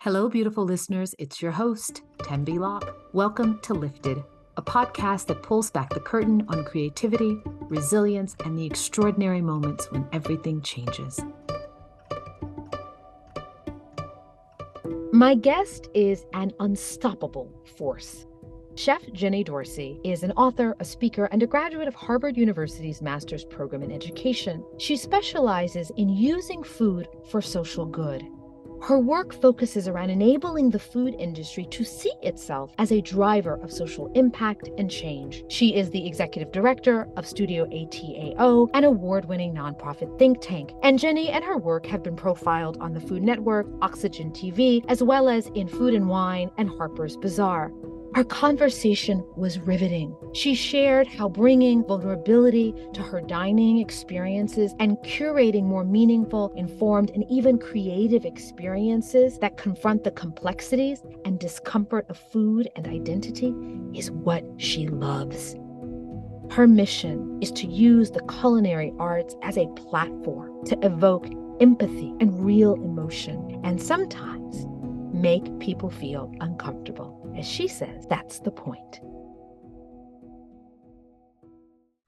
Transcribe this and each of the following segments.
Hello, beautiful listeners. It's your host, Tembi. Welcome to Lifted, a podcast that pulls back the curtain on creativity, resilience, and the extraordinary moments when everything changes. My guest is an unstoppable force. Chef Jenny Dorsey is an author, a speaker, and a graduate of Harvard University's Master's Program in Education. She specializes in using food for social good. Her work focuses around enabling the food industry to see itself as a driver of social impact and change. She is the executive director of Studio ATAO, an award-winning nonprofit think tank. And Jenny and her work have been profiled on the Food Network, Oxygen TV, as well as in Food and Wine and Harper's Bazaar. Our conversation was riveting. She shared how bringing vulnerability to her dining experiences and curating more meaningful, informed, and even creative experiences that confront the complexities and discomfort of food and identity is what she loves. Her mission is to use the culinary arts as a platform to evoke empathy and real emotion, and sometimes make people feel uncomfortable. As she says, that's the point.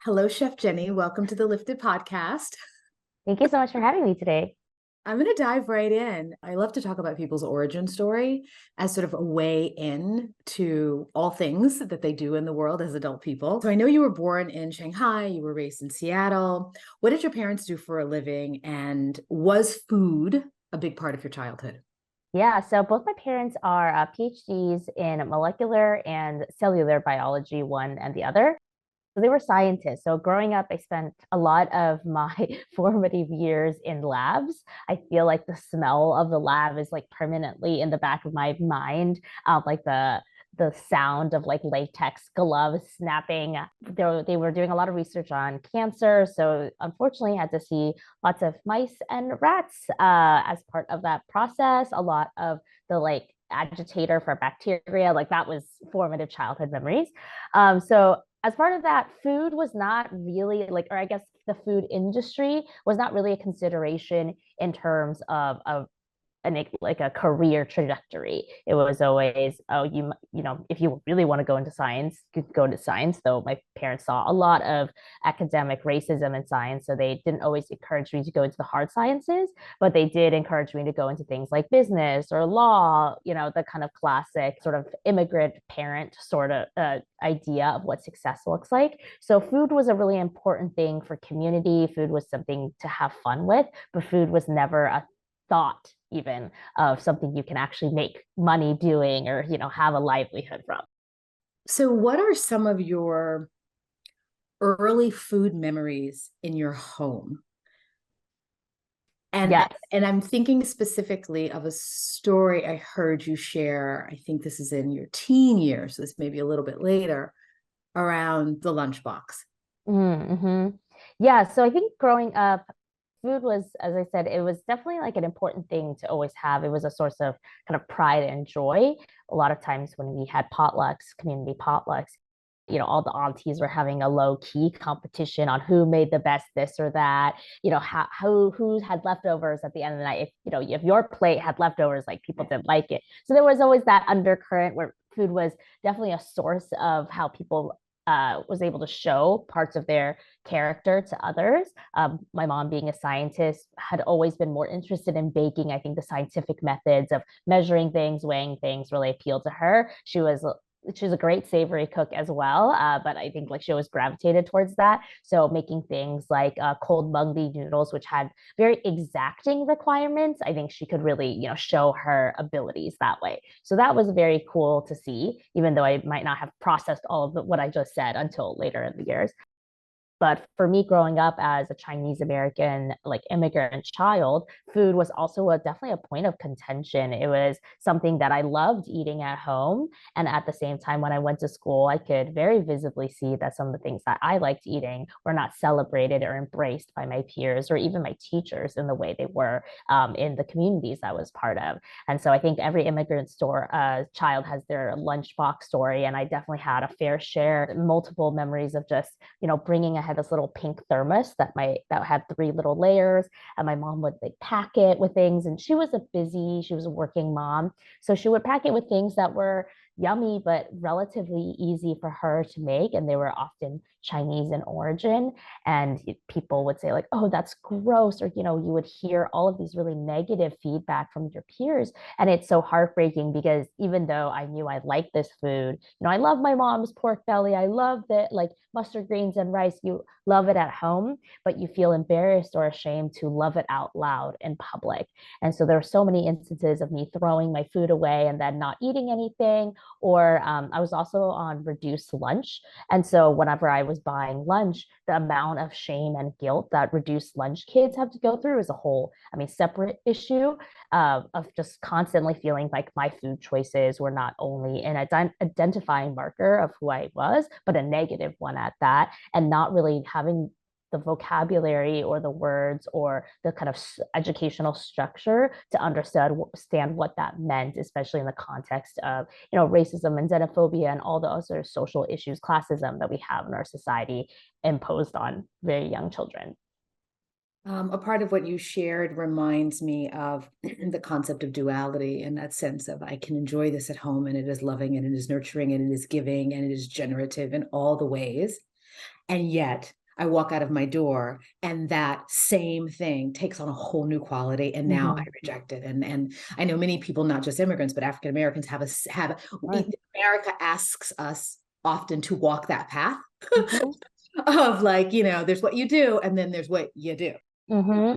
Hello, Chef Jenny. Welcome to the Lifted podcast. Thank you so much for having me today. I'm going to dive right in. I love to talk about people's origin story as sort of a way in to all things that they do in the world as adult people. So I know you were born in Shanghai, you were raised in Seattle. What did your parents do for a living? And was food a big part of your childhood? Yeah, so both my parents are PhDs in molecular and cellular biology, one and the other. So they were scientists. So growing up, I spent a lot of my formative years in labs. I feel like the smell of the lab is like permanently in the back of my mind, like the sound of like latex gloves snapping. They were doing a lot of research on cancer. So unfortunately, I had to see lots of mice and rats as part of that process. A lot of the like agitator for bacteria, like that was formative childhood memories. So as part of that, food was not really like, or I guess the food industry was not really a consideration in terms of like a career trajectory. It was always, oh, you know, if you really want to go into science, you could go into science. Though my parents saw a lot of academic racism in science, so they didn't always encourage me to go into the hard sciences, but they did encourage me to go into things like business or law. You know, the kind of classic sort of immigrant parent sort of idea of what success looks like. So food was a really important thing for community. Food was something to have fun with, but food was never a thought even of something you can actually make money doing or, you know, have a livelihood from. So what are some of your early food memories in your home? And, yes. and I'm thinking specifically of a story I heard you share. I think this is in your teen years, so this may be a little bit later, around the lunchbox. Mm-hmm. Yeah. So I think growing up, food was, as I said, it was definitely like an important thing to always have. It was a source of kind of pride and joy. A lot of times when we had potlucks, community potlucks, you know, all the aunties were having a low key competition on who made the best this or that, you know, who had leftovers at the end of the night. If, you know, if your plate had leftovers, like people didn't like it. So there was always that undercurrent where food was definitely a source of how people was able to show parts of their character to others. My mom, being a scientist, had always been more interested in baking. I think the scientific methods of measuring things, weighing things really appealed to her. She's a great savory cook as well, but I think like she always gravitated towards that. So making things like cold mung bean noodles, which had very exacting requirements, I think she could really, you know, show her abilities that way. So that was very cool to see, even though I might not have processed all of what I just said until later in the years. But for me, growing up as a Chinese American, like immigrant child, food was also definitely a point of contention. It was something that I loved eating at home. And at the same time, when I went to school, I could very visibly see that some of the things that I liked eating were not celebrated or embraced by my peers or even my teachers in the way they were in the communities I was part of. And so I think every immigrant child has their lunchbox story. And I definitely had a fair share, multiple memories of just, you know, bringing a had this little pink thermos that had 3 little layers, and my mom would like pack it with things. And she was a working mom, so she would pack it with things that were yummy but relatively easy for her to make, and they were often Chinese in origin. And people would say like, "Oh, that's gross," or you would hear all of these really negative feedback from your peers. And it's so heartbreaking because even though I knew I liked this food, I love my mom's pork belly, I love it, like mustard greens and rice, you love it at home, but you feel embarrassed or ashamed to love it out loud in public. And so there were so many instances of me throwing my food away and then not eating anything. Or I was also on reduced lunch. And so whenever I was buying lunch, the amount of shame and guilt that reduced lunch kids have to go through is a whole, separate issue of just constantly feeling like my food choices were not only an identifying marker of who I was, but a negative one at that, and not really having the vocabulary or the words or the kind of educational structure to understand what that meant, especially in the context of racism and xenophobia and all the other social issues, classism that we have in our society imposed on very young children. A part of what you shared reminds me of the concept of duality, in that sense of I can enjoy this at home and it is loving and it is nurturing and it is giving and it is generative in all the ways. And yet I walk out of my door and that same thing takes on a whole new quality. And now I reject it. And I know many people, not just immigrants, but African Americans right. America asks us often to walk that path of like, there's what you do and then there's what you do.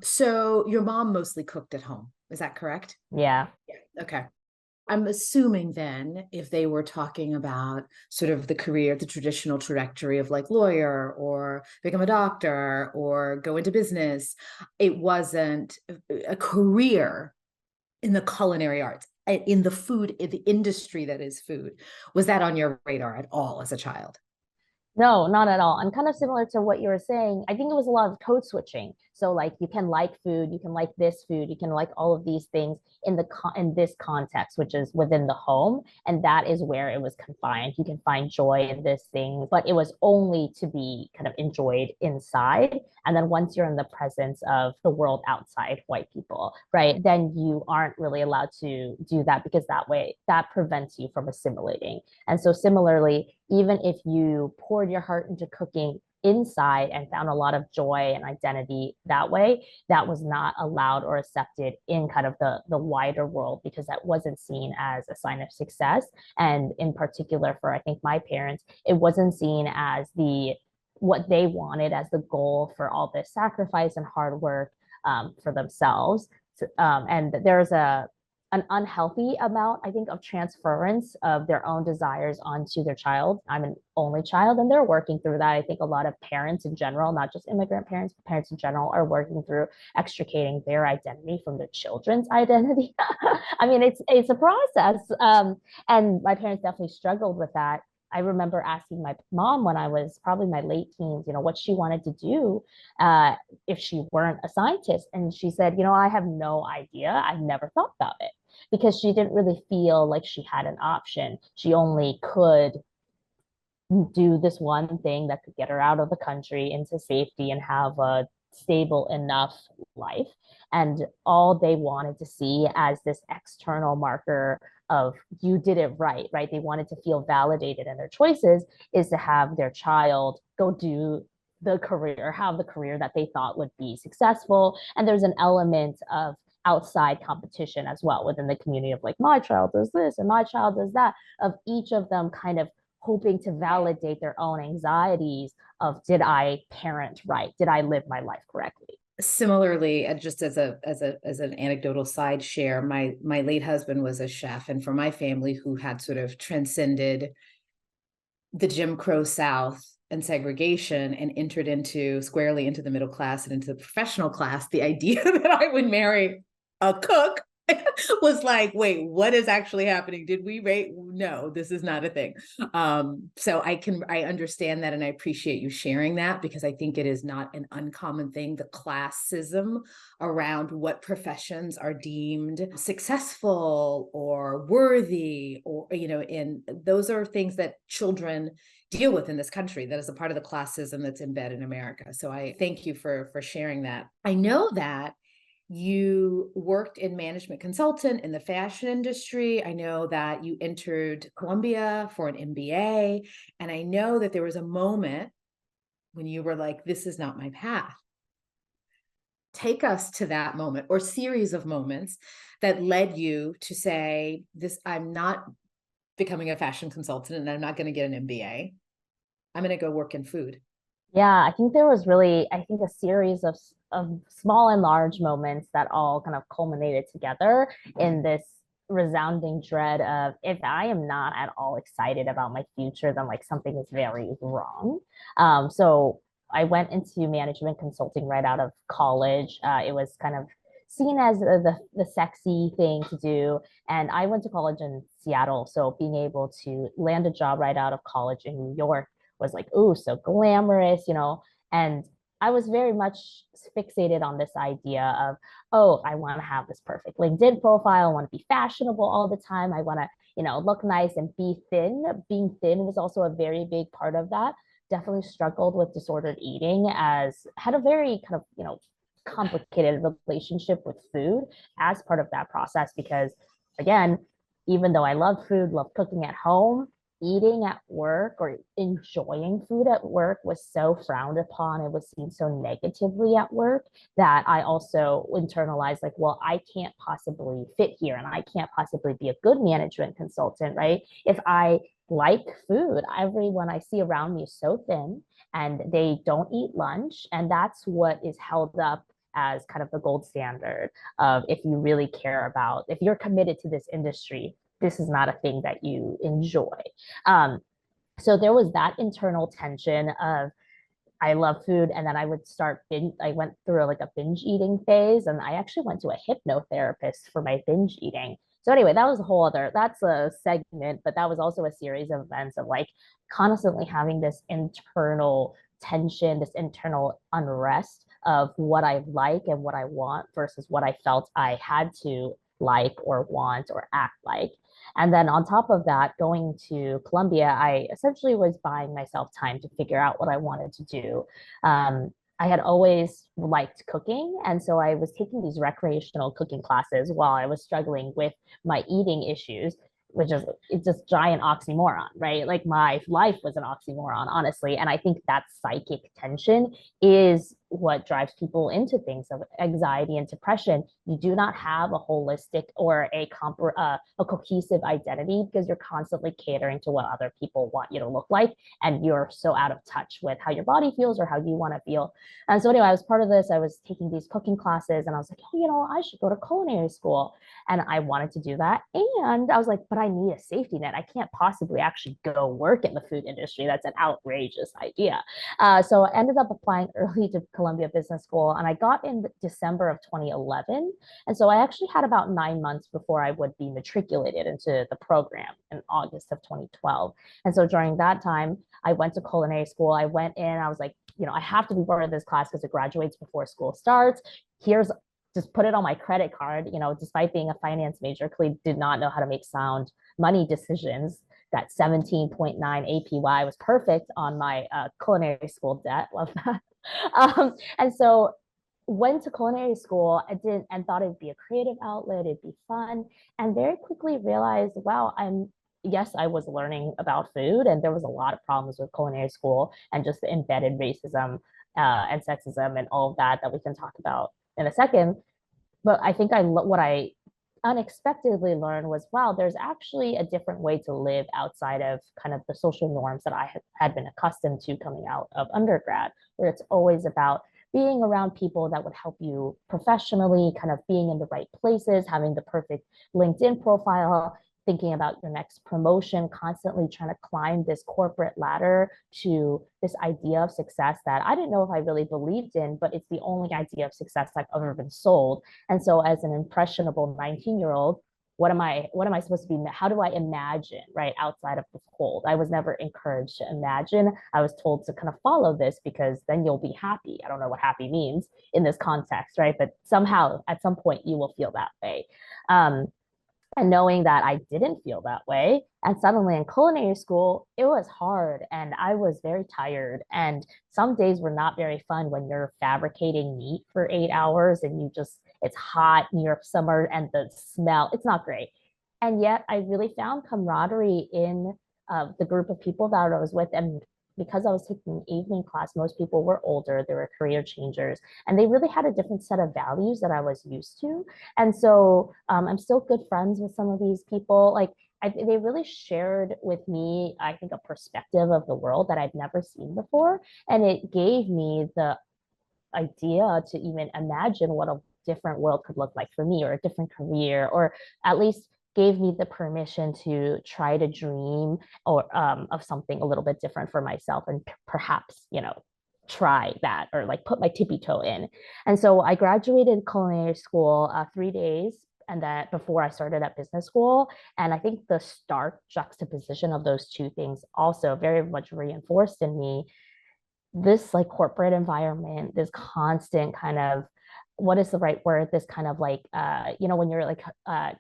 So your mom mostly cooked at home. Is that correct? Yeah. Okay. I'm assuming then if they were talking about sort of the traditional trajectory of like lawyer or become a doctor or go into business, it wasn't a career in the culinary arts, in the food, in the industry that is food. Was that on your radar at all as a child? No, not at all. And kind of similar to what you were saying, I think it was a lot of code switching. So like you can like food, you can like this food, you can like all of these things in this context, which is within the home, and that is where it was confined. You can find joy in this thing, but it was only to be kind of enjoyed inside. And then once you're in the presence of the world outside white people, right, then you aren't really allowed to do that because that prevents you from assimilating. And so similarly, even if you poured your heart into cooking inside and found a lot of joy and identity that way, that was not allowed or accepted in kind of the wider world because that wasn't seen as a sign of success. And in particular for I think my parents, it wasn't seen as what they wanted as the goal for all this sacrifice and hard work for themselves. And there's an unhealthy amount, I think, of transference of their own desires onto their child. I'm an only child, and they're working through that. I think a lot of parents in general, not just immigrant parents, but parents in general, are working through extricating their identity from their children's identity. I mean, it's a process, and my parents definitely struggled with that. I remember asking my mom when I was probably my late teens, what she wanted to do if she weren't a scientist. And she said, I have no idea. I've never thought about it because she didn't really feel like she had an option. She only could do this one thing that could get her out of the country into safety and have a stable enough life. And all they wanted to see as this external marker of you did it right, right? They wanted to feel validated in their choices is to have their child go do have the career that they thought would be successful. And there's an element of outside competition as well within the community of like, my child does this and my child does that, of each of them kind of hoping to validate their own anxieties of, did I parent right? Did I live my life correctly? Similarly, just as an anecdotal side share, my late husband was a chef, and for my family who had sort of transcended the Jim Crow South and segregation and entered squarely into the middle class and into the professional class, the idea that I would marry a cook was like, wait, what is actually happening? Did we rate? No, this is not a thing. So I understand that, and I appreciate you sharing that, because I think it is not an uncommon thing, the classism around what professions are deemed successful or worthy, or, and those are things that children deal with in this country. That is a part of the classism that's embedded in America. So I thank you for sharing that. I know that you worked in management consultant in the fashion industry. I know that you entered Columbia for an MBA. And I know that there was a moment when you were like, this is not my path. Take us to that moment or series of moments that led you to say, I'm not becoming a fashion consultant and I'm not going to get an MBA. I'm going to go work in food. Yeah, I think there was really, I think, a series of small and large moments that all kind of culminated together in this resounding dread of, if I am not at all excited about my future, then like something is very wrong. So I went into management consulting right out of college. It was kind of seen as the sexy thing to do. And I went to college in Seattle. So being able to land a job right out of college in New York was like, oh, so glamorous, and I was very much fixated on this idea of, oh, I want to have this perfect LinkedIn profile. I want to be fashionable all the time. I want to, look nice and be thin. Being thin was also a very big part of that. Definitely struggled with disordered eating, as had a very kind of, complicated relationship with food as part of that process, because again, even though I love food, love cooking at home, eating at work or enjoying food at work was so frowned upon. It was seen so negatively at work that I also internalized, like, well, I can't possibly fit here and I can't possibly be a good management consultant, right? If I like food, everyone I see around me is so thin and they don't eat lunch. And that's what is held up as kind of the gold standard of, if you really care about, if you're committed to this industry, this is not a thing that you enjoy. So there was that internal tension of, I love food, and then I would start I went through like a binge eating phase, and I actually went to a hypnotherapist for my binge eating. So anyway, that was a whole other, that's a segment, but that was also a series of events of like constantly having this internal tension, this internal unrest of what I like and what I want versus what I felt I had to like or want or act like. And then on top of that, going to Columbia, I essentially was buying myself time to figure out what I wanted to do. I had always liked cooking. And so I was taking these recreational cooking classes while I was struggling with my eating issues, which is, it's just giant oxymoron, right? Like my life was an oxymoron, honestly. And I think that psychic tension is what drives people into things of anxiety and depression. You do not have a holistic or a cohesive identity because you're constantly catering to what other people want you to look like, and you're so out of touch with how your body feels or how you want to feel. And so anyway, I was part of this. I was taking these cooking classes, and I was like, oh, I should go to culinary school. And I wanted to do that. And I was like, but I need a safety net. I can't possibly actually go work in the food industry. That's an outrageous idea. So I ended up applying early to Columbia Business School, and I got in December of 2011. And so I actually had about 9 months before I would be matriculated into the program in August of 2012. And so during that time, I went to culinary school. I went in, I was like, I have to be part of this class because it graduates before school starts. Here's, just put it on my credit card. Despite being a finance major, clearly did not know how to make sound money decisions. That 17.9 APY was perfect on my culinary school debt. Love that. And so went to culinary school and thought it'd be a creative outlet, it'd be fun, and very quickly realized, wow, yes, I was learning about food, and there was a lot of problems with culinary school and just the embedded racism and sexism and all of that we can talk about in a second. But I think what I unexpectedly learned was, wow, there's actually a different way to live outside of kind of the social norms that I had been accustomed to coming out of undergrad, where it's always about being around people that would help you professionally, kind of being in the right places, having the perfect LinkedIn profile, thinking about your next promotion, constantly trying to climb this corporate ladder to this idea of success that I didn't know if I really believed in, but it's the only idea of success I've ever been sold. And so as an impressionable 19-year-old, what am I supposed to be? How do I imagine, right, outside of the fold? I was never encouraged to imagine. I was told to kind of follow this because then you'll be happy. I don't know what happy means in this context, right? But somehow at some point you will feel that way. And knowing that I didn't feel that way. And suddenly in culinary school, it was hard and I was very tired. And some days were not very fun when you're fabricating meat for 8 hours and it's hot in Europe summer and the smell, it's not great. And yet I really found camaraderie in the group of people that I was with. And because I was taking evening class, most people were older, they were career changers, and they really had a different set of values that I was used to. And so I'm still good friends with some of these people. Like they really shared with me, I think, a perspective of the world that I've never seen before. And it gave me the idea to even imagine what a different world could look like for me, or a different career, or at least gave me the permission to try to dream or of something a little bit different for myself, and perhaps, try that, or like put my tippy toe in. And so I graduated culinary school 3 days and that before I started at business school. And I think the stark juxtaposition of those two things also very much reinforced in me this like corporate environment, this constant kind of, what is the right word, this kind of like when you're like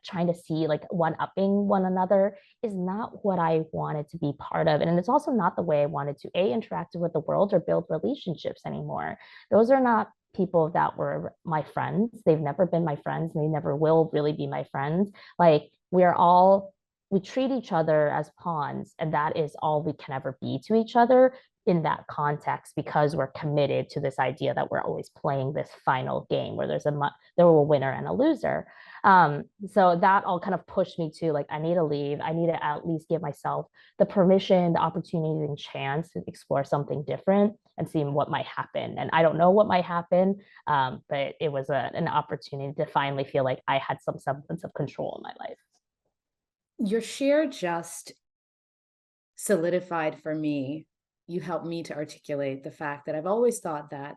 trying to see like one upping one another, is not what I wanted to be part of. And it's also not the way I wanted to interact with the world or build relationships anymore. Those are not people that were my friends. They've never been my friends, and they never will really be my friends. Like we treat each other as pawns, and that is all we can ever be to each other in that context, because we're committed to this idea that we're always playing this final game where there's a winner and a loser. So that all kind of pushed me to like, I need to leave. I need to at least give myself the permission, the opportunity, and chance to explore something different and see what might happen. And I don't know what might happen, but it was an opportunity to finally feel like I had some semblance of control in my life. Your share just solidified for me. You helped me to articulate the fact that I've always thought that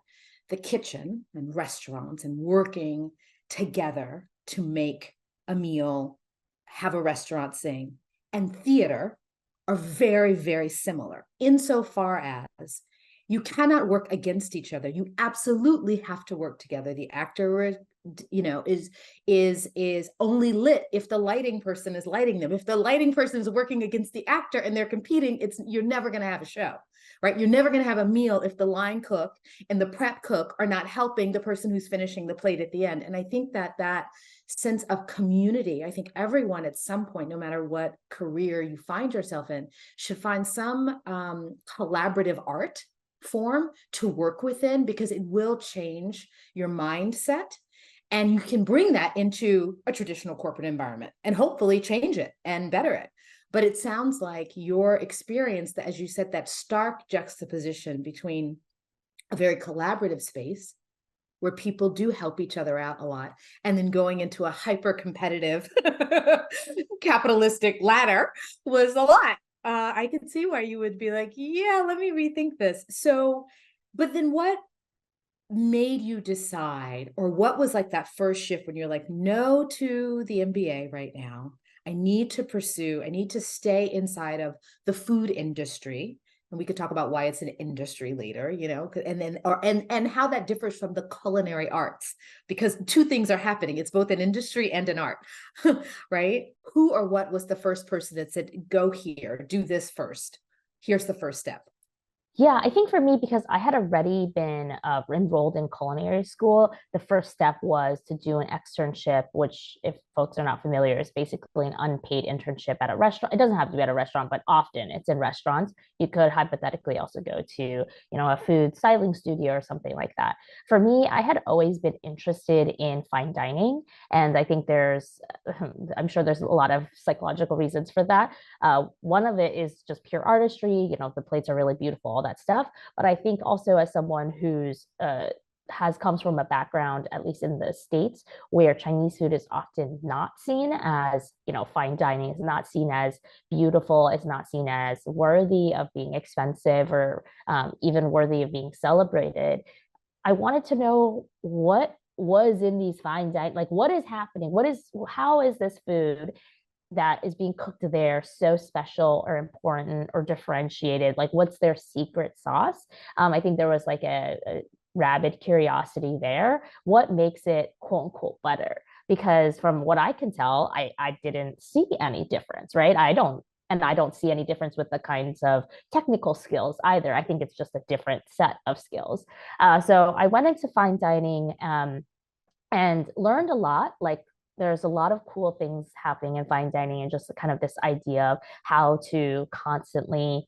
the kitchen and restaurants and working together to make a meal, have a restaurant sing, and theater are very, very similar insofar as you cannot work against each other. You absolutely have to work together. The actor is only lit if the lighting person is lighting them. If the lighting person is working against the actor and they're competing, you're never going to have a show, right? You're never going to have a meal if the line cook and the prep cook are not helping the person who's finishing the plate at the end. And I think that sense of community, I think everyone at some point, no matter what career you find yourself in, should find some collaborative art form to work within, because it will change your mindset. And you can bring that into a traditional corporate environment and hopefully change it and better it. But it sounds like your experience, that, as you said, that stark juxtaposition between a very collaborative space where people do help each other out a lot, and then going into a hyper competitive capitalistic ladder was a lot. I could see why you would be like, yeah, let me rethink this. So, but then what made you decide, or what was like that first shift when you're like, no to the MBA right now? I need to stay inside of the food industry. And we could talk about why it's an industry later, and how that differs from the culinary arts, because two things are happening. It's both an industry and an art, right? Who or what was the first person that said, go here, do this first? Here's the first step. Yeah, I think for me, because I had already been enrolled in culinary school, the first step was to do an externship, which, if folks are not familiar, is basically an unpaid internship at a restaurant. It doesn't have to be at a restaurant, but often it's in restaurants. You could hypothetically also go to, a food styling studio or something like that. For me, I had always been interested in fine dining, and I think I'm sure there's a lot of psychological reasons for that. One of it is just pure artistry. The plates are really beautiful, all that stuff. But I think also, as someone who's comes from a background, at least in the States, where Chinese food is often not seen as, fine dining, is not seen as beautiful, it's not seen as worthy of being expensive, or even worthy of being celebrated. I wanted to know what was in these fine dining, like what is happening? How is this food that is being cooked there so special or important or differentiated? Like, what's their secret sauce? I think there was like a rabid curiosity there. What makes it quote unquote better? because from what I can tell, I didn't see any difference, right? I don't see any difference with the kinds of technical skills either. I think it's just a different set of skills. So I went into fine dining and learned a lot. Like, there's a lot of cool things happening in fine dining, and just kind of this idea of how to constantly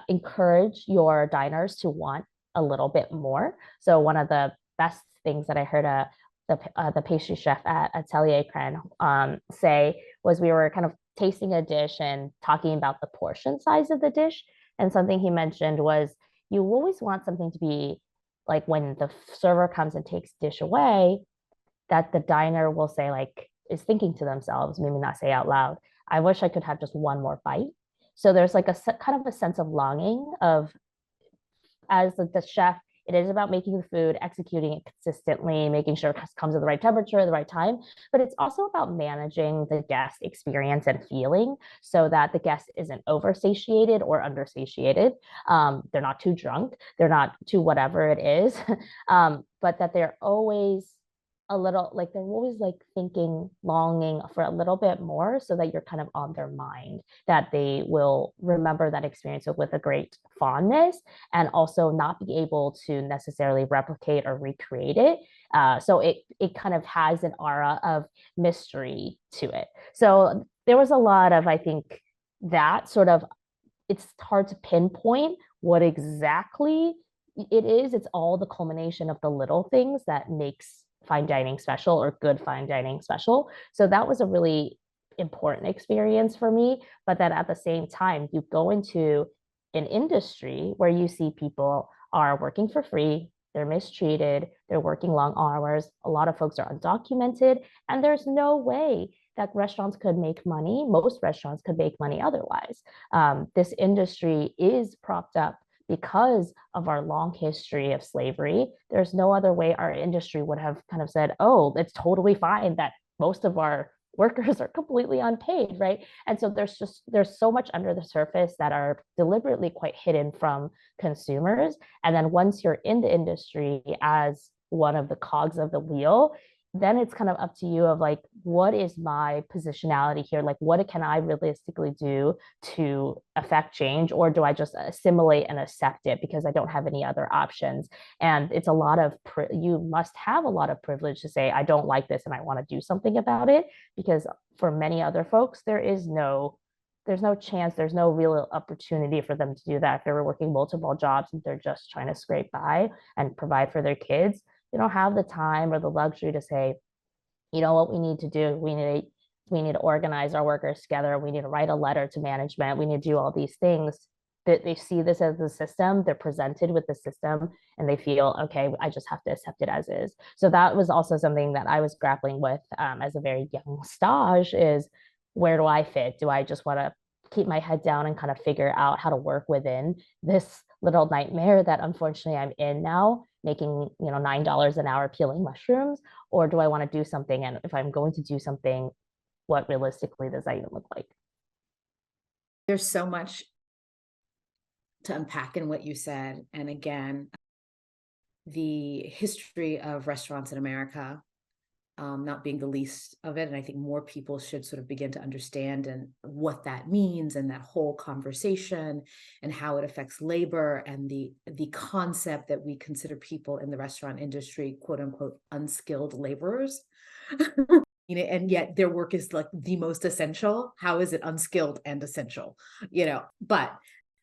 encourage your diners to want a little bit more. So one of the best things that I heard the pastry chef at Atelier Cran say was, we were kind of tasting a dish and talking about the portion size of the dish. And something he mentioned was, you always want something to be like, when the server comes and takes dish away, that the diner will say, like, is thinking to themselves, maybe not say out loud, I wish I could have just one more bite. So there's like a kind of a sense of longing of, as the chef, it is about making the food, executing it consistently, making sure it comes at the right temperature, at the right time. But it's also about managing the guest experience and feeling, so that the guest isn't oversatiated or undersatiated. They're not too drunk, they're not too whatever it is, but that they're always a little, like, they're always like thinking, longing for a little bit more, so that you're kind of on their mind, that they will remember that experience with a great fondness, and also not be able to necessarily replicate or recreate it. So it kind of has an aura of mystery to it. So there was a lot of, I think, that sort of, it's hard to pinpoint what exactly it is. It's all the culmination of the little things that makes fine dining special, or good fine dining special. So that was a really important experience for me. But then at the same time, you go into an industry where you see people are working for free, they're mistreated, they're working long hours, a lot of folks are undocumented, and there's no way that restaurants could make money. Most restaurants could make money otherwise. This industry is propped up because of our long history of slavery. There's no other way our industry would have kind of said, oh, it's totally fine that most of our workers are completely unpaid, right? And so there's so much under the surface that are deliberately quite hidden from consumers. And then once you're in the industry as one of the cogs of the wheel, then it's kind of up to you of like, what is my positionality here? Like, what can I realistically do to affect change? Or do I just assimilate and accept it because I don't have any other options? And it's a lot of, you must have a lot of privilege to say, I don't like this and I want to do something about it. Because for many other folks, there's no chance, there's no real opportunity for them to do that. If they were working multiple jobs and they're just trying to scrape by and provide for their kids, they don't have the time or the luxury to say, you know what we need to do? We need to organize our workers together. We need to write a letter to management. We need to do all these things. That they see this as the system, they're presented with the system, and they feel, okay, I just have to accept it as is. So that was also something that I was grappling with as a very young stage, is, where do I fit? Do I just want to keep my head down and kind of figure out how to work within this little nightmare that unfortunately I'm in now, making, $9 an hour peeling mushrooms? Or do I want to do something? And if I'm going to do something, what realistically does that even look like? There's so much to unpack in what you said. And again, the history of restaurants in America, not being the least of it. And I think more people should sort of begin to understand and what that means, and that whole conversation, and how it affects labor, and the concept that we consider people in the restaurant industry, quote unquote, unskilled laborers. And yet their work is like the most essential. How is it unskilled and essential? But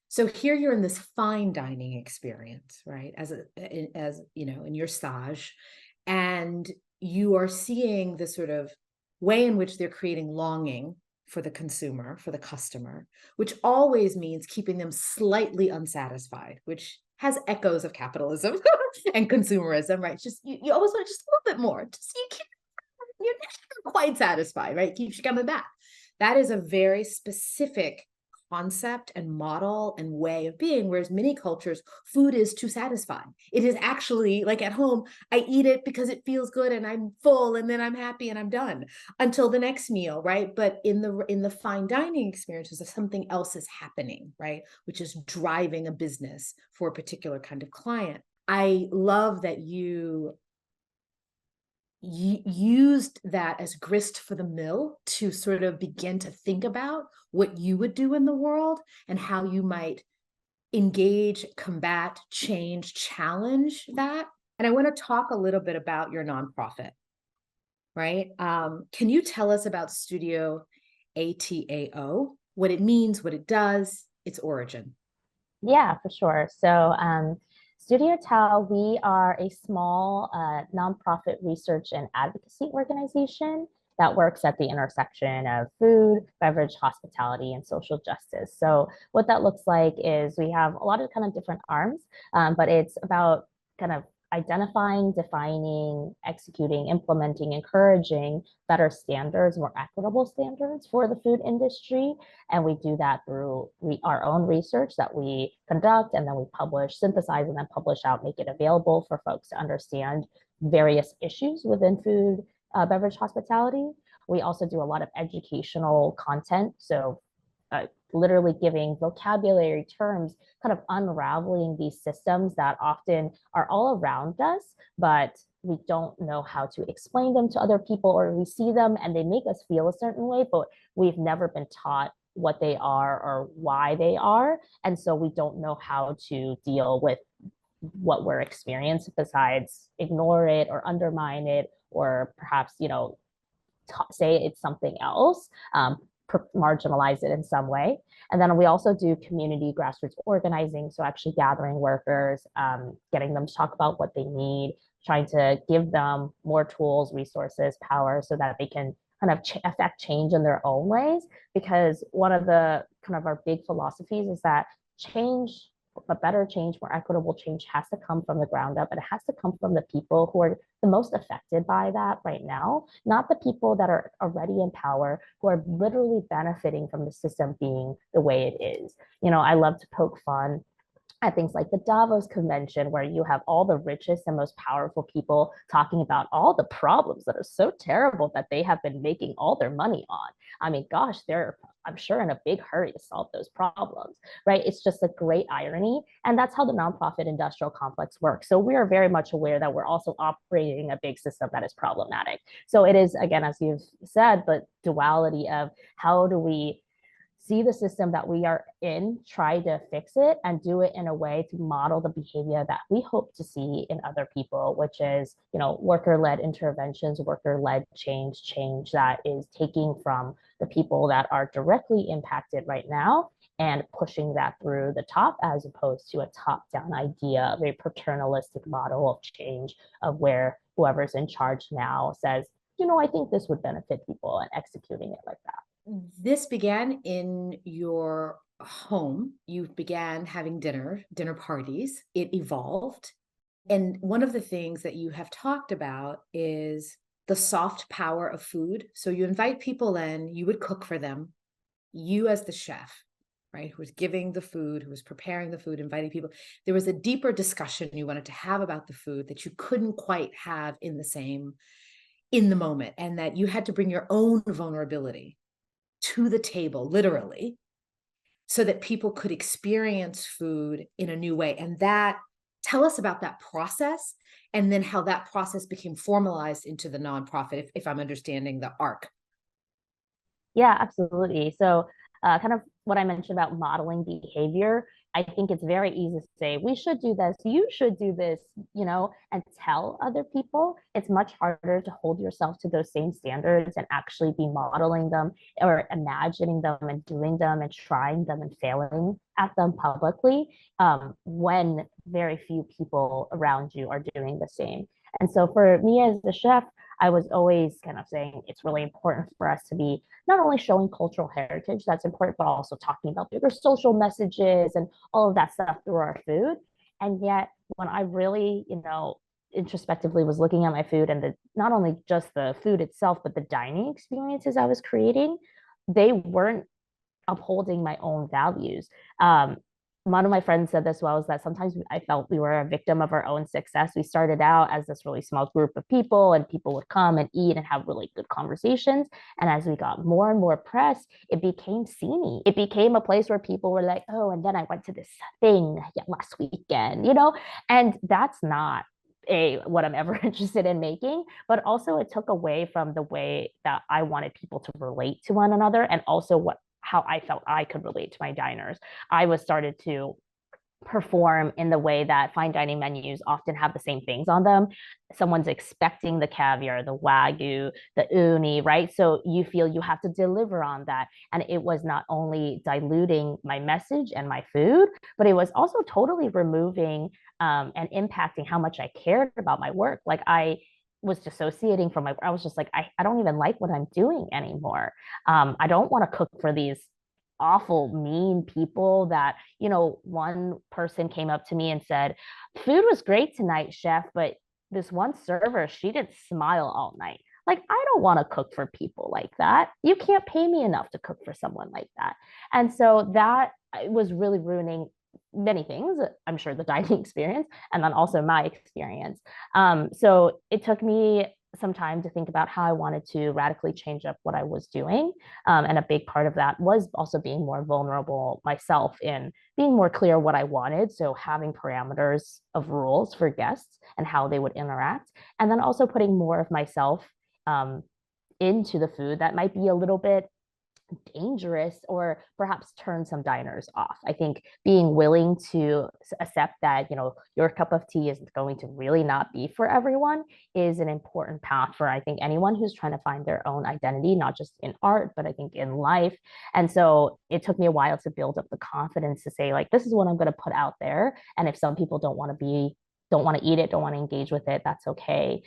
so here you're in this fine dining experience, right? As in your stage, and you are seeing the sort of way in which they're creating longing for the consumer, for the customer, which always means keeping them slightly unsatisfied, which has echoes of capitalism and consumerism, right? Just you always want just a little bit more. Just you're never quite satisfied, right? Keeps you coming back. That is a very specific concept and model and way of being, whereas many cultures, food is to satisfy. It is actually like at home, I eat it because it feels good and I'm full, and then I'm happy and I'm done until the next meal, right? But in the fine dining experiences, something else is happening, right? Which is driving a business for a particular kind of client. I love that you used that as grist for the mill to sort of begin to think about what you would do in the world and how you might engage, combat, change, challenge that. And I want to talk a little bit about your nonprofit, right? Can you tell us about Studio ATAO, what it means, what it does, its origin? Yeah, for sure. So, Studio ATAO, we are a small nonprofit research and advocacy organization that works at the intersection of food, beverage, hospitality, and social justice. So, what that looks like is we have a lot of kind of different arms, but it's about kind of identifying, defining, executing, implementing, encouraging better standards, more equitable standards for the food industry. And we do that through our own research that we conduct, and then we publish, synthesize, and then publish out, make it available for folks to understand various issues within food, beverage, hospitality. We also do a lot of educational content. So literally giving vocabulary terms, kind of unraveling these systems that often are all around us, but we don't know how to explain them to other people, or we see them and they make us feel a certain way, but we've never been taught what they are or why they are. And so we don't know how to deal with what we're experiencing besides ignore it or undermine it, or perhaps, say it's something else, marginalize it in some way. And then we also do community grassroots organizing. So actually gathering workers, getting them to talk about what they need, trying to give them more tools, resources, power, so that they can kind of affect change in their own ways. Because one of the kind of our big philosophies is that change, a better change, more equitable change, has to come from the ground up. And it has to come from the people who are the most affected by that right now, not the people that are already in power, who are literally benefiting from the system being the way it is. I love to poke fun at things like the Davos Convention, where you have all the richest and most powerful people talking about all the problems that are so terrible that they have been making all their money on. I mean, gosh, they're, I'm sure, in a big hurry to solve those problems, right? It's just a great irony. And that's how the nonprofit industrial complex works. So we are very much aware that we're also operating a big system that is problematic. So it is, again, as you've said, the duality of how do we see the system that we are in, try to fix it, and do it in a way to model the behavior that we hope to see in other people, which is, worker-led interventions, worker-led change that is taking from the people that are directly impacted right now and pushing that through the top, as opposed to a top-down idea of a paternalistic model of change, of where whoever's in charge now says, I think this would benefit people, and executing it like that. This began in your home. You began having dinner parties. It evolved. And one of the things that you have talked about is the soft power of food. So you invite people in, you would cook for them, you as the chef, right, who was giving the food, who was preparing the food, inviting people. There was a deeper discussion you wanted to have about the food that you couldn't quite have in the moment, and that you had to bring your own vulnerability to the table, literally, so that people could experience food in a new way. And tell us about that process, and then how that process became formalized into the nonprofit, if I'm understanding the arc. Yeah, absolutely. So, kind of what I mentioned about modeling behavior, I think it's very easy to say, we should do this, you should do this, and tell other people. It's much harder to hold yourself to those same standards and actually be modeling them, or imagining them and doing them and trying them and failing at them publicly, when very few people around you are doing the same. And so for me as the chef, I was always kind of saying it's really important for us to be not only showing cultural heritage, that's important, but also talking about bigger social messages and all of that stuff through our food. And yet, when I really, introspectively was looking at my food, and not only just the food itself, but the dining experiences I was creating, they weren't upholding my own values. One of my friends said this well, is that sometimes I felt we were a victim of our own success. We started out as this really small group of people, and people would come and eat and have really good conversations. And as we got more and more press, it became sceney. It became a place where people were like, oh, and then I went to this thing last weekend, and that's not what I'm ever interested in making, but also it took away from the way that I wanted people to relate to one another, and also how I felt I could relate to my diners. I was started to perform in the way that fine dining menus often have the same things on them. Someone's expecting the caviar, the wagyu, the uni, right? So you feel you have to deliver on that. And it was not only diluting my message and my food, but it was also totally removing and impacting how much I cared about my work. Like I was dissociating from I was just like, I don't even like what I'm doing anymore. I don't want to cook for these awful, mean people that, one person came up to me and said, food was great tonight, chef, but this one server, she didn't smile all night. Like, I don't want to cook for people like that. You can't pay me enough to cook for someone like that. And so that was really ruining many things. I'm sure the dining experience, and then also my experience. So it took me some time to think about how I wanted to radically change up what I was doing. And a big part of that was also being more vulnerable myself in being more clear what I wanted. So having parameters of rules for guests and how they would interact. And then also putting more of myself into the food that might be a little bit dangerous or perhaps turn some diners off. I think being willing to accept that, your cup of tea is going to really not be for everyone is an important path for, I think, anyone who's trying to find their own identity, not just in art, but I think in life. And so it took me a while to build up the confidence to say, like, this is what I'm going to put out there. And if some people don't want to eat it, don't want to engage with it, that's okay.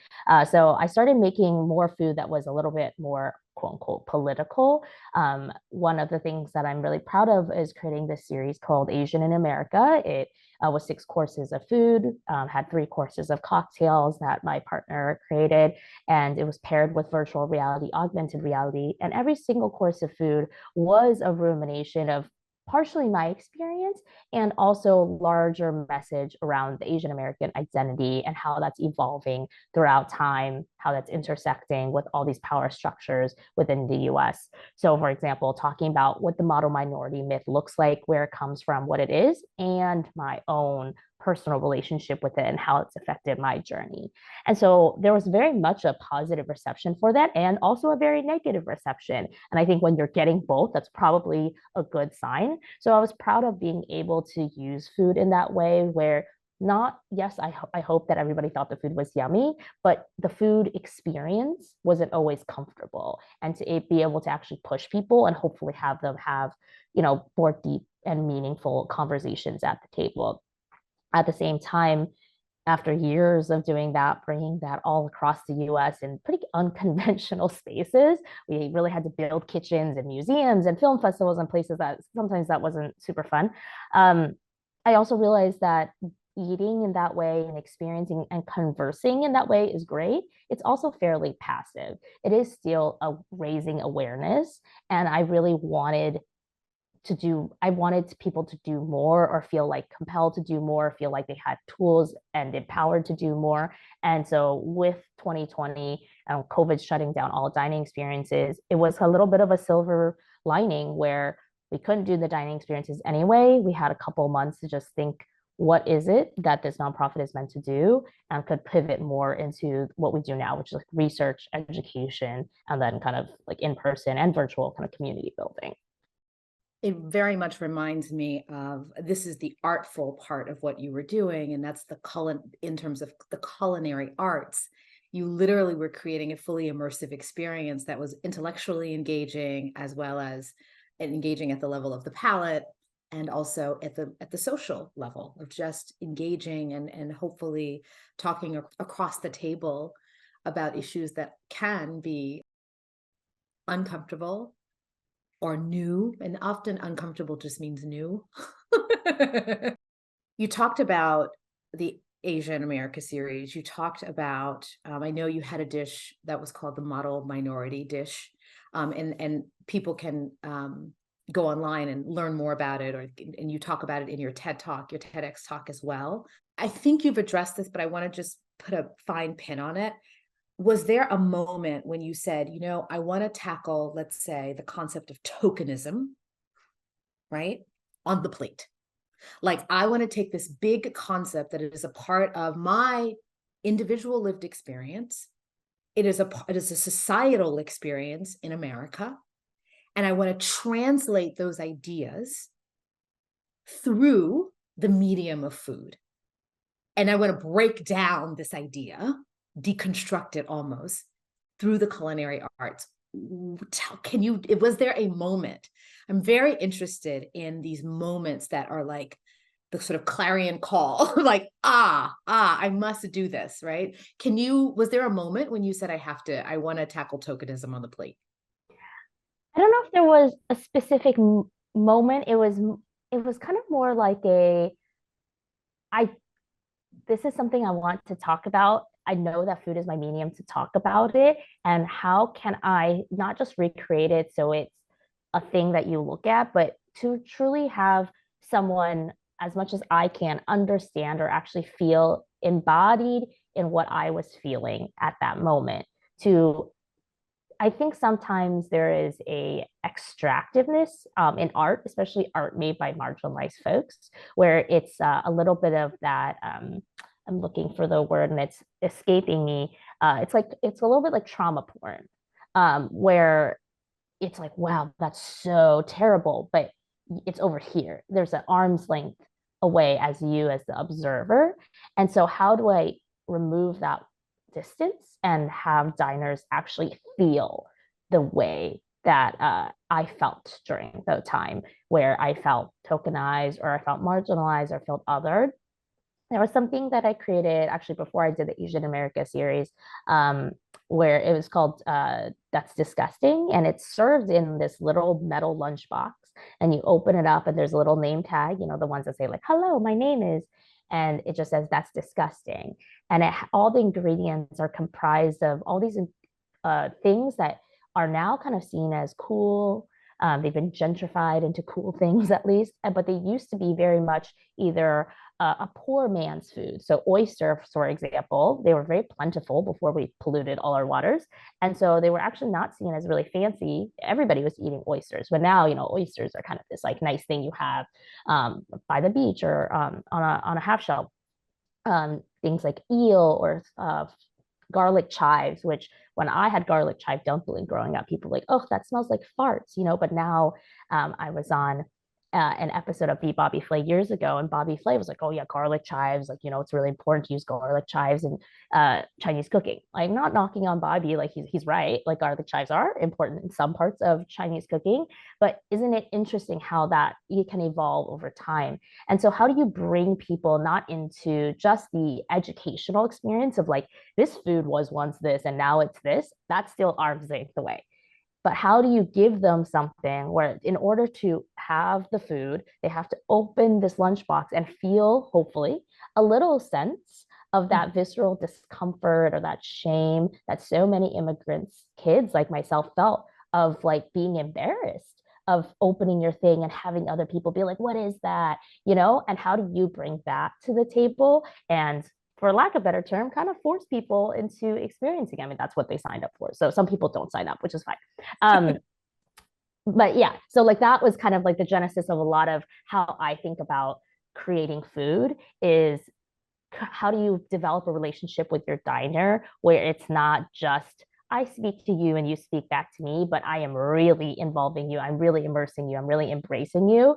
So I started making more food that was a little bit more quote unquote political. One of the things that I'm really proud of is creating this series called Asian in America. It was 6 courses of food, had 3 courses of cocktails that my partner created, and it was paired with virtual reality, augmented reality. And every single course of food was a rumination of partially my experience and also larger message around the Asian American identity and how that's evolving throughout time, how that's intersecting with all these power structures within the US. So, for example, talking about what the model minority myth looks like, where it comes from, what it is, and my own personal relationship with it and how it's affected my journey. And so there was very much a positive reception for that and also a very negative reception. And I think when you're getting both, that's probably a good sign. So I was proud of being able to use food in that way where I hope that everybody thought the food was yummy, but the food experience wasn't always comfortable. And to be able to actually push people and hopefully have them have, more deep and meaningful conversations at the table. At the same time, after years of doing that, bringing that all across the US in pretty unconventional spaces, we really had to build kitchens and museums and film festivals and places that sometimes that wasn't super fun. I also realized that eating in that way and experiencing and conversing in that way is great. It's also fairly passive. It is still raising awareness. And I wanted people to do more or feel like compelled to do more, feel like they had tools and empowered to do more. And so with 2020, COVID shutting down all dining experiences, it was a little bit of a silver lining where we couldn't do the dining experiences anyway. We had a couple months to just think, what is it that this nonprofit is meant to do, and could pivot more into what we do now, which is like research, education, and then kind of like in-person and virtual kind of community building. It very much reminds me of, this is the artful part of what you were doing, and that's in terms of the culinary arts. You literally were creating a fully immersive experience that was intellectually engaging, as well as engaging at the level of the palate, and also at the social level of just engaging and hopefully talking across the table about issues that can be uncomfortable or new, and often uncomfortable just means new. You talked about the Asian America series. You talked about, I know you had a dish that was called the model minority dish, and people can go online and learn more about it, and you talk about it in your TED Talk, your TEDx talk as well. I think you've addressed this, but I want to just put a fine pin on it. Was there a moment when you said, I want to tackle, let's say, the concept of tokenism, right, on the plate? Like, I want to take this big concept that is a part of my individual lived experience. It is a societal experience in America. And I want to translate those ideas through the medium of food. And I want to break down this idea, deconstruct it almost through the culinary arts. Was there a moment? I'm very interested in these moments that are like the sort of clarion call, like, I must do this, right? Was there a moment when you said, I want to tackle tokenism on the plate? I don't know if there was a specific moment. It was kind of more like I this is something I want to talk about. I know that food is my medium to talk about it. And how can I not just recreate it so it's a thing that you look at, but to truly have someone, as much as I can, understand or actually feel embodied in what I was feeling at that moment. To I think sometimes there is a extractiveness in art, especially art made by marginalized folks, where it's a little bit of that. I'm looking for the word and it's escaping me. It's a little bit like trauma porn, where it's like, wow, that's so terrible, but it's over here. There's an arm's length away as you as the observer, and so how do I remove that distance and have diners actually feel the way that I felt during the time where I felt tokenized or I felt marginalized or felt othered. There was something that I created actually before I did the Asian America series, where it was called That's Disgusting. And it's served in this little metal lunchbox. And you open it up and there's a little name tag, the ones that say like, hello, my name is, and it just says, that's disgusting. And all the ingredients are comprised of all these things that are now kind of seen as cool. They've been gentrified into cool things at least, but they used to be very much either a poor man's food. So oysters, for example, they were very plentiful before we polluted all our waters. And so they were actually not seen as really fancy. Everybody was eating oysters. But now, oysters are kind of this like nice thing you have by the beach or on a half shell. Things like eel or garlic chives, which when I had garlic chive dumpling growing up, people were like, oh, that smells like farts, but now I was on an episode of Beat Bobby Flay years ago, and Bobby Flay was like, oh yeah, garlic chives, like, it's really important to use garlic chives in Chinese cooking. Like, not knocking on Bobby, like he's right, like garlic chives are important in some parts of Chinese cooking, but isn't it interesting how that it can evolve over time? And so how do you bring people not into just the educational experience of like, this food was once this and now it's this? That's still arm's length away. But how do you give them something where in order to have the food, they have to open this lunchbox and feel, hopefully, a little sense of that visceral discomfort or that shame that so many immigrants, kids like myself, felt of like being embarrassed of opening your thing and having other people be like, what is that? And how do you bring that to the table? And for lack of a better term, kind of force people into experiencing. I mean, that's what they signed up for. So some people don't sign up, which is fine. But yeah, so like that was kind of like the genesis of a lot of how I think about creating food is how do you develop a relationship with your diner where it's not just I speak to you and you speak back to me, but I am really involving you. I'm really immersing you. I'm really embracing you,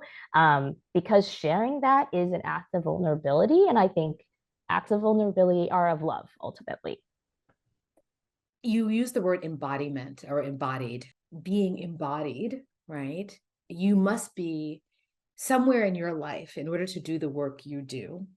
because sharing that is an act of vulnerability. And I think acts of vulnerability are of love, ultimately. You use the word embodiment or embodied. Being embodied, right? You must be somewhere in your life in order to do the work you do.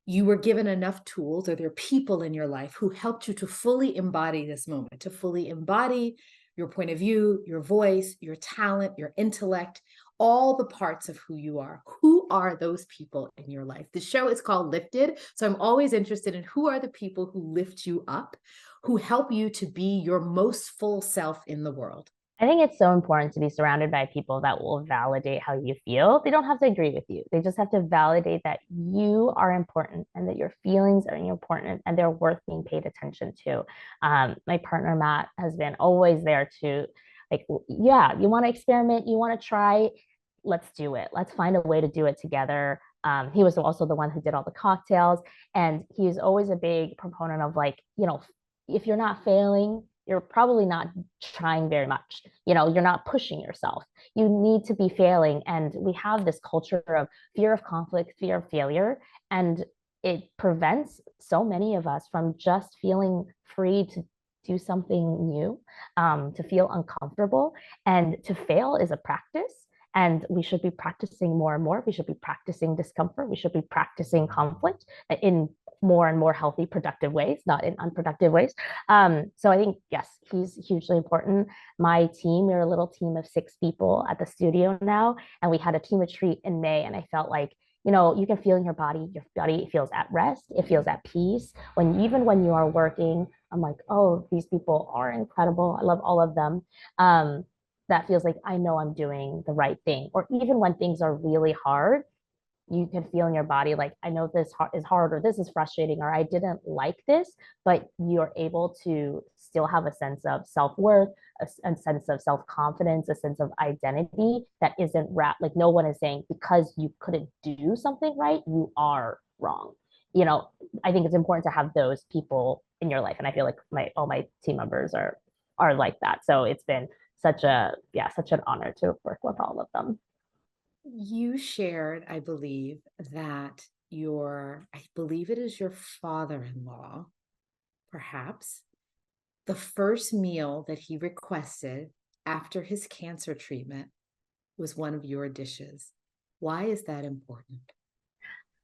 You were given enough tools, or there are people in your life who helped you to fully embody this moment, to fully embody your point of view, your voice, your talent, your intellect, all the parts of who you are. Who are those people in your life? The show is called Lifted. So I'm always interested in who are the people who lift you up, who help you to be your most full self in the world. I think it's so important to be surrounded by people that will validate how you feel. They don't have to agree with you. They just have to validate that you are important and that your feelings are important and they're worth being paid attention to. My partner, Matt, has been always there to like, yeah, you want to experiment, you want to try, let's do it. Let's find a way to do it together. He was also the one who did all the cocktails. And he's always a big proponent of like, if you're not failing, you're probably not trying very much. You're not pushing yourself. You need to be failing. And we have this culture of fear of conflict, fear of failure. And it prevents so many of us from just feeling free to do something new, to feel uncomfortable. And to fail is a practice. And we should be practicing more and more. We should be practicing discomfort. We should be practicing conflict in more and more healthy, productive ways, not in unproductive ways. So I think, yes, he's hugely important. My team, we're a little team of 6 people at the studio now, and we had a team retreat in May, and I felt like, you can feel in your body feels at rest, it feels at peace. Even when you are working, I'm like, oh, these people are incredible. I love all of them. That feels like I know I'm doing the right thing. Or even when things are really hard, you can feel in your body like, I know this is hard, or this is frustrating, or I didn't like this, but you're able to still have a sense of self-worth, a sense of self-confidence, a sense of identity that isn't like no one is saying because you couldn't do something right, you are wrong. I think it's important to have those people in your life. And I feel like all my team members are like that. So it's been such an honor to work with all of them. You shared, I believe, that I believe it is your father-in-law, perhaps, the first meal that he requested after his cancer treatment was one of your dishes. Why is that important?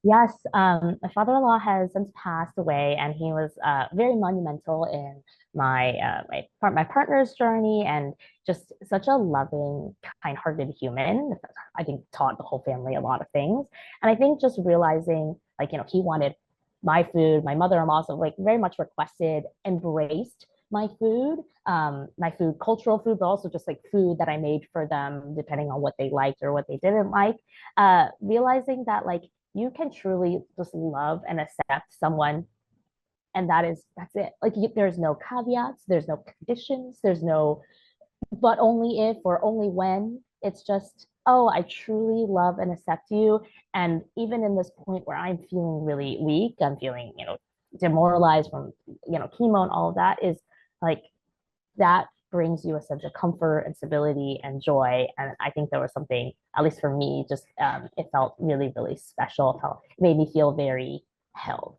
Yes, my father-in-law has since passed away, and he was very monumental in my partner's journey, and just such a loving, kind-hearted human. I think taught the whole family a lot of things, and I think just realizing, like, he wanted my food. My mother-in-law also like very much requested, embraced my food, cultural food, but also just like food that I made for them, depending on what they liked or what they didn't like. Realizing that like you can truly just love and accept someone, and that's it. Like there's no caveats, there's no conditions, there's no but only if or only when. It's just, oh, I truly love and accept you. And even in this point where I'm feeling really weak, I'm feeling, demoralized from, chemo and all of that, is like that brings you a sense of comfort and stability and joy. And I think there was something, at least for me, just it felt really, really special. It made me feel very held.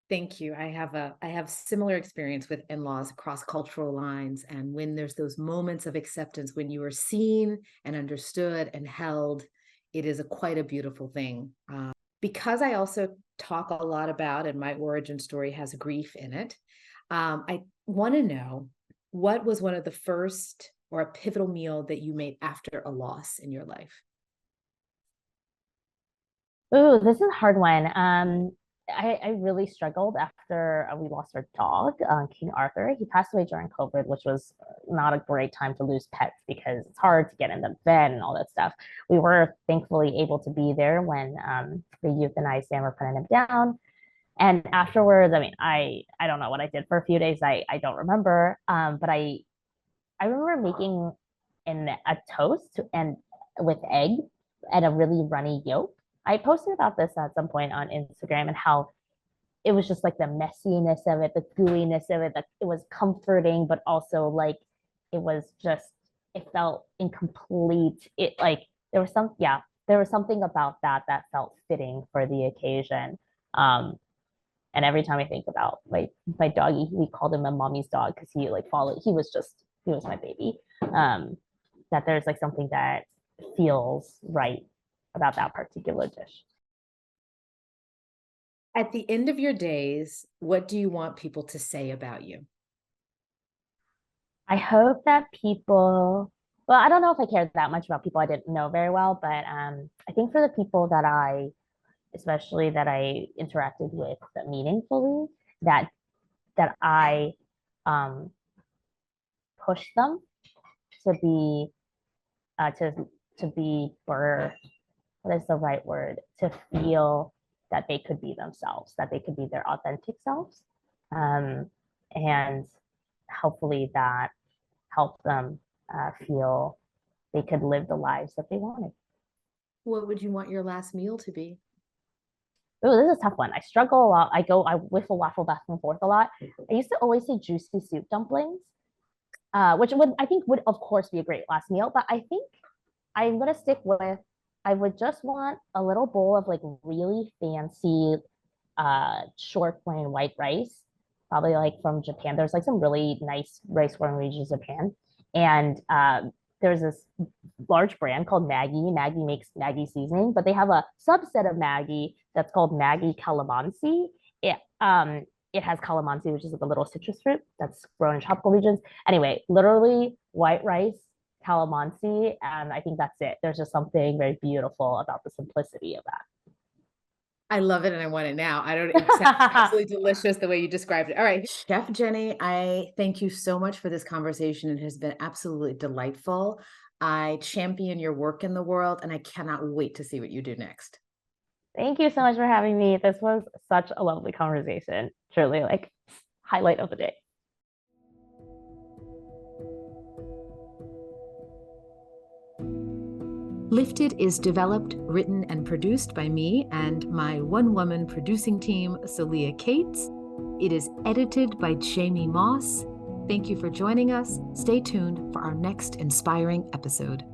Thank you. I have similar experience with in-laws across cultural lines. And when there's those moments of acceptance, when you are seen and understood and held, it is quite a beautiful thing. Because I also talk a lot about, and my origin story has grief in it, I want to know, what was one of the first or a pivotal meal that you made after a loss in your life? Ooh, this is a hard one. I really struggled after we lost our dog, King Arthur. He passed away during COVID, which was not a great time to lose pets because it's hard to get in the vet and all that stuff. We were thankfully able to be there when they euthanized him or putting him down. And afterwards, I mean, I don't know what I did for a few days. I don't remember. But I remember making a toast and with egg and a really runny yolk. I posted about this at some point on Instagram and how it was just like the messiness of it, the gooiness of it, that it was comforting, but also like it was just, it felt incomplete. It like there was something about that felt fitting for the occasion. Um, and every time I think about my doggy, we called him a mommy's dog because he like followed. He was my baby. That there's like something that feels right about that particular dish. At the end of your days, what do you want people to say about you? I hope that people, well, I don't know if I care that much about people I didn't know very well, but I think for the people that especially that I interacted with meaningfully, that I um, push them to be uh, to to be what is the right word, to feel that they could be themselves, that they could be their authentic selves, and hopefully that helped them feel they could live the lives that they wanted. What would you want your last meal to be? Oh, this is a tough one. I struggle a lot. I whiffle waffle back and forth a lot. I used to always say juicy soup dumplings, which would I think would of course be a great last meal. But I think I'm gonna stick with I would just want a little bowl of like really fancy short plain white rice, probably like from Japan. There's like some really nice rice growing regions of Japan. And there's this large brand called Maggie. Maggie makes Maggie seasoning, but they have a subset of Maggie that's called Maggie calamansi. It has calamansi, which is like a little citrus fruit that's grown in tropical regions. Anyway, literally white rice, calamansi, and I think that's it. There's just something very beautiful about the simplicity of that. I love it and I want it now. It sounds absolutely delicious the way you described it. All right, Chef Jenny, I thank you so much for this conversation. It has been absolutely delightful. I champion your work in the world and I cannot wait to see what you do next. Thank you so much for having me. This was such a lovely conversation. Truly, like, highlight of the day. Lifted is developed, written, and produced by me and my one-woman producing team, Celia Cates. It is edited by Jamie Moss. Thank you for joining us. Stay tuned for our next inspiring episode.